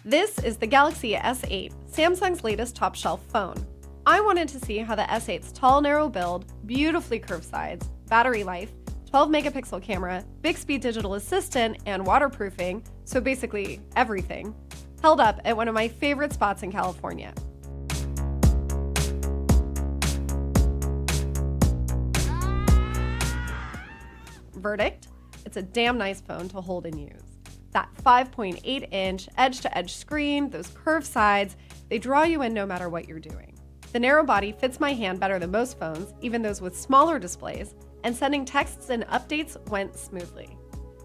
This is the Galaxy S8, Samsung's latest top-shelf phone. I wanted to see how the S8's tall, narrow build, beautifully curved sides, battery life, 12-megapixel camera, Bixby digital assistant, and waterproofing, so basically everything, held up at one of my favorite spots in California. Verdict? It's a damn nice phone to hold and use. That 5.8-inch edge-to-edge screen, those curved sides, they draw you in no matter what you're doing. The narrow body fits my hand better than most phones, even those with smaller displays, and sending texts and updates went smoothly.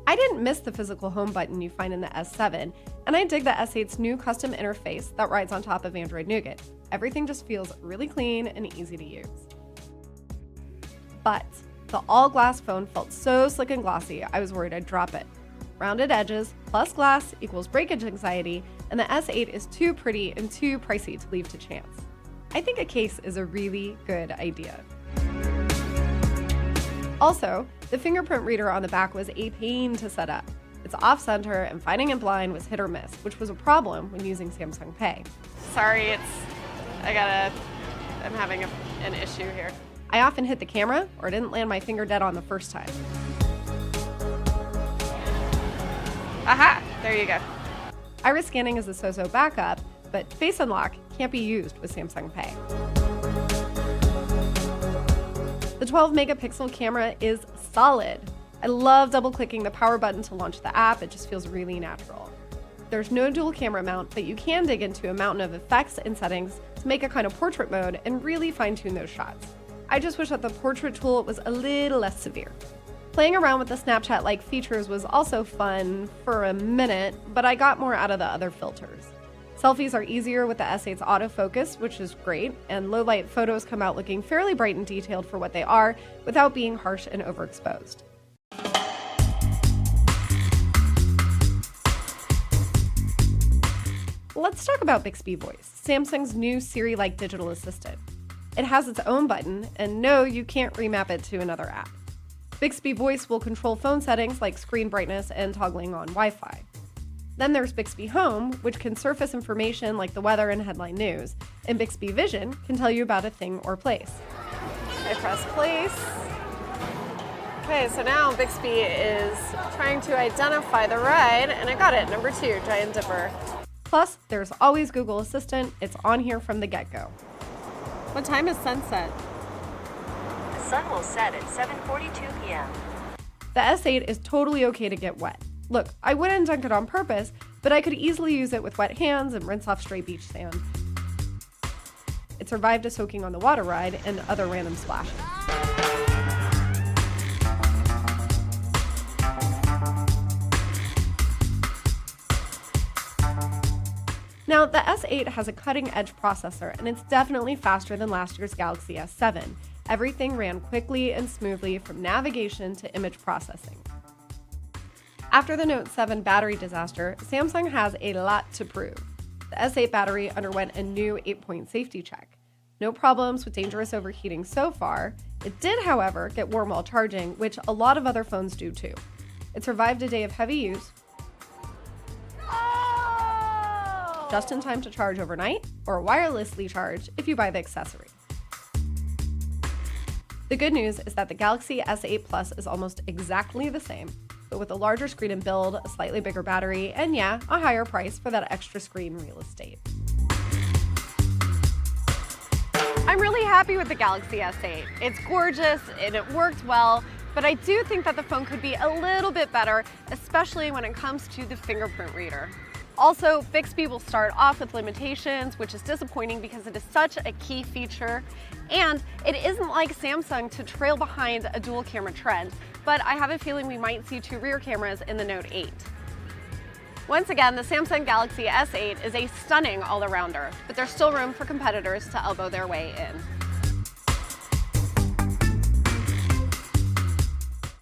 I didn't miss the physical home button you find in the S7, and I dig the S8's new custom interface that rides on top of Android Nougat. Everything just feels really clean and easy to use. But the all-glass phone felt so slick and glossy, I was worried I'd drop it. Rounded edges plus glass equals breakage anxiety, and the S8 is too pretty and too pricey to leave to chance. I think a case is a really good idea. Also, the fingerprint reader on the back was a pain to set up. It's off-center, and finding it blind was hit or miss, which was a problem when using Samsung Pay. Sorry, I'm having an issue here. I often hit the camera or didn't land my finger dead on the first time. Aha! There you go. Iris scanning is a so-so backup, but Face Unlock can't be used with Samsung Pay. The 12-megapixel camera is solid. I love double-clicking the power button to launch the app. It just feels really natural. There's no dual camera mount, but you can dig into a mountain of effects and settings to make a kind of portrait mode and really fine-tune those shots. I just wish that the portrait tool was a little less severe. Playing around with the Snapchat-like features was also fun for a minute, but I got more out of the other filters. Selfies are easier with the S8's autofocus, which is great, and low-light photos come out looking fairly bright and detailed for what they are, without being harsh and overexposed. Let's talk about Bixby Voice, Samsung's new Siri-like digital assistant. It has its own button, and no, you can't remap it to another app. Bixby Voice will control phone settings like screen brightness and toggling on Wi-Fi. Then there's Bixby Home, which can surface information like the weather and headline news, and Bixby Vision can tell you about a thing or place. I press place. Okay, so now Bixby is trying to identify the ride, and I got it, number 2, Giant Dipper. Plus, there's always Google Assistant. It's on here from the get-go. What time is sunset? The sun will set at 7:42 p.m. The S8 is totally okay to get wet. Look, I wouldn't dunk it on purpose, but I could easily use it with wet hands and rinse off stray beach sand. It survived a soaking on the water ride and other random splashes. Now, the S8 has a cutting-edge processor, and it's definitely faster than last year's Galaxy S7. Everything ran quickly and smoothly from navigation to image processing. After the Note 7 battery disaster, Samsung has a lot to prove. The S8 battery underwent a new 8-point safety check. No problems with dangerous overheating so far. It did, however, get warm while charging, which a lot of other phones do too. It survived a day of heavy use, just in time to charge overnight, or wirelessly charge if you buy the accessory. The good news is that the Galaxy S8 Plus is almost exactly the same, but with a larger screen and build, a slightly bigger battery, and yeah, a higher price for that extra screen real estate. I'm really happy with the Galaxy S8. It's gorgeous and it worked well, but I do think that the phone could be a little bit better, especially when it comes to the fingerprint reader. Also, Bixby will start off with limitations, which is disappointing because it is such a key feature. And it isn't like Samsung to trail behind a dual camera trend, but I have a feeling we might see 2 rear cameras in the Note 8. Once again, the Samsung Galaxy S8 is a stunning all-arounder, but there's still room for competitors to elbow their way in.